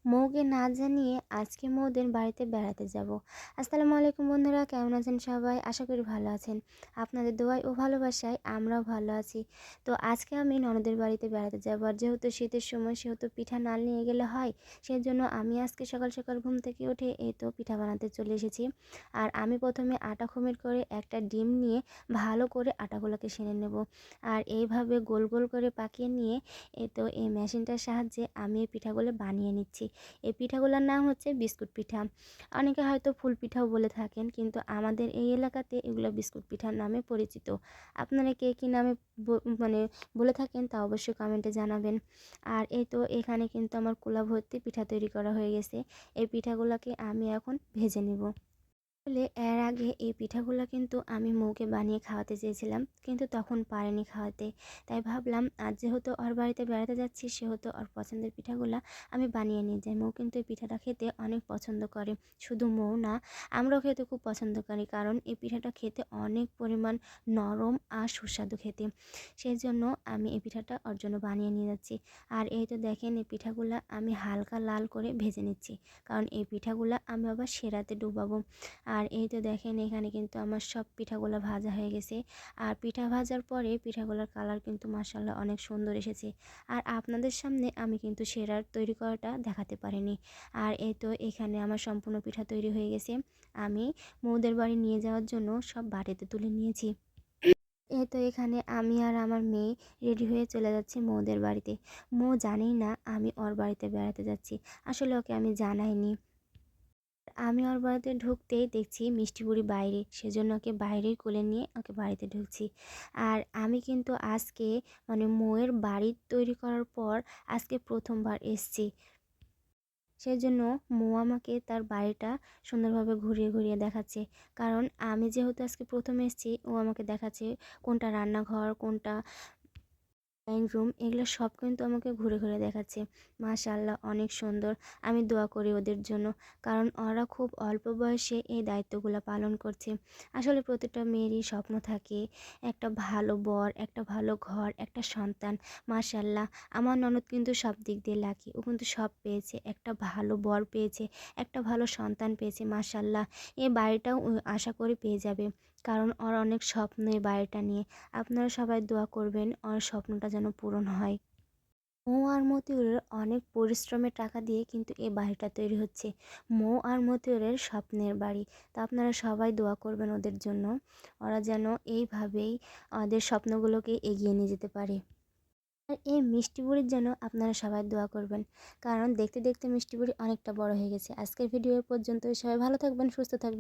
মৌকে না জানিয়ে আজকে মৌদের বাড়িতে বেড়াতে যাব। আসসালামু আলাইকুম বন্ধুরা, কেমন আছেন সবাই? আশা করি ভালো আছেন। আপনাদের দোয়ায় ও ভালোবাসায় আমরাও ভালো আছি। তো আজকে আমি ননদের বাড়িতে বেড়াতে যাব, আর যেহেতু শীতের সময় সেহেতু পিঠা না নিয়ে গেলে হয়, সেজন্য আমি আজকে সকাল সকাল ঘুম থেকে উঠে এই তো পিঠা বানাতে চলে এসেছি। আর আমি প্রথমে আটা খমির করে একটা ডিম নিয়ে ভালো করে আটাগুলোকে সেনে নেব। আর এইভাবে গোল গোল করে পাকিয়ে নিয়ে এই তো এই মেশিনটার সাহায্যে আমি এই পিঠাগুলো বানিয়ে নিচ্ছি। এই পিঠাগুলোর নাম হচ্ছে বিস্কুট পিঠা। অনেকে হয়তো ফুল পিঠাও বলে থাকেন, কিন্তু আমাদের এই এলাকাতে এগুলো বিস্কুট পিঠার নামে পরিচিত। আপনারা কে কী নামে মানে বলে থাকেন তা অবশ্যই কমেন্টে জানাবেন। আর এই তো এখানে কিন্তু আমার কুলা ভর্তি পিঠা তৈরি করা হয়ে গেছে। এই পিঠাগুলোকে আমি এখন ভেজে নেব। আসলে এর আগে এই পিঠাগুলো কিন্তু আমি মৌকে বানিয়ে খাওয়াতে চেয়েছিলাম, কিন্তু তখন পারেনি খাওয়াতে। তাই ভাবলাম আজ যেহেতু ওর বাড়িতে বেড়াতে যাচ্ছি, সেহেতু ওর পছন্দের পিঠাগুলো আমি বানিয়ে নিয়ে যাই। মৌ কিন্তু এই পিঠাটা খেতে অনেক পছন্দ করে। শুধু মৌ না, আমরাও খেতে খুব পছন্দ করি, কারণ এই পিঠাটা খেতে অনেক পরিমাণ নরম আর সুস্বাদু খেতে। সেই জন্য আমি এই পিঠাটা ওর জন্য বানিয়ে নিয়ে যাচ্ছি। আর এই তো দেখেন, এই পিঠাগুলো আমি হালকা লাল করে ভেজে নিচ্ছি, কারণ এই পিঠাগুলো আমি আবার সেরাতে ডুবাবো। আর এই তো দেখেন, এখানে কিন্তু আমার সব পিঠাগুলো ভাজা হয়ে গেছে। আর পিঠা ভাজার পরে পিঠাগুলোর কালার কিন্তু মাশাআল্লাহ অনেক সুন্দর এসেছে। আর আপনাদের সামনে আমি কিন্তু সেরার তৈরি করাটা দেখাতে পারিনি। আর এই তো এখানে আমার সম্পূর্ণ পিঠা তৈরি হয়ে গেছে। আমি মৌদের বাড়ি নিয়ে যাওয়ার জন্য সব বাটিতে তুলে নিয়েছি। এই তো এখানে আমি আর আমার মেয়ে রেডি হয়ে চলে যাচ্ছি মৌদের বাড়িতে। মৌ জানেই না আমি ওর বাড়িতে বেড়াতে যাচ্ছি। আসলে ওকে আমি জানাইনি। আমি ওর বাড়িতে ঢুকতেই দেখছি মিষ্টি বুড়ি বাইরে, সেজন্য ওকে বাইরেই কোলে নিয়ে ওকে বাড়িতে ঢুকছি। আর আমি কিন্তু আজকে মৌয়ের বাড়ি তৈরি করার পর আজকে প্রথমবার এসছি। সেজন্য মৌ আমাকে তার বাড়িটা সুন্দরভাবে ঘুরিয়ে ঘুরিয়ে দেখাচ্ছে। কারণ আমি যেহেতু আজকে প্রথম এসছি, ও আমাকে দেখাচ্ছে কোনটা রান্নাঘর, কোনটা ড্রয়িং রুম, এগুলো সব কিন্তু আমাকে ঘুরে ঘুরে দেখাচ্ছে। মাশাআল্লাহ অনেক সুন্দর। আমি দোয়া করি ওদের জন্য, কারণ ওরা খুব অল্প বয়সে এই দায়িত্বগুলো পালন করছে। আসলে প্রতিটা মেয়েরই স্বপ্ন থাকে একটা ভালো বর, একটা ভালো ঘর, একটা সন্তান। মাশাআল্লাহ আমার ননদ কিন্তু সব দিক দিয়ে লাকি। ও কিন্তু সব পেয়েছে, একটা ভালো বর পেয়েছে, একটা ভালো সন্তান পেয়েছে। মাশাআল্লাহ এই বাড়িটাও ও আশা করি পেয়ে যাবে, কারণ ওর অনেক স্বপ্ন এই বাড়িটা নিয়ে। আপনারা সবাই দোয়া করবেন ওর স্বপ্নটা যেন পূরণ হয়। মৌ আর মতিউরের অনেক পরিশ্রমের টাকা দিয়ে কিন্তু এই বাড়িটা তৈরি হচ্ছে। মৌ আর মতিউরের স্বপ্নের বাড়ি। তা আপনারা সবাই দোয়া করবেন ওদের জন্য, ওরা যেন এইভাবেই ওদের স্বপ্নগুলোকে এগিয়ে নিয়ে যেতে পারে। আর এই মিষ্টি বুড়ির জন্য আপনারা সবাই দোয়া করবেন, কারণ দেখতে দেখতে মিষ্টি বুড়ি অনেকটা বড় হয়ে গেছে। আজকের ভিডিও পর্যন্ত, সবাই ভালো থাকবেন, সুস্থ থাকবেন।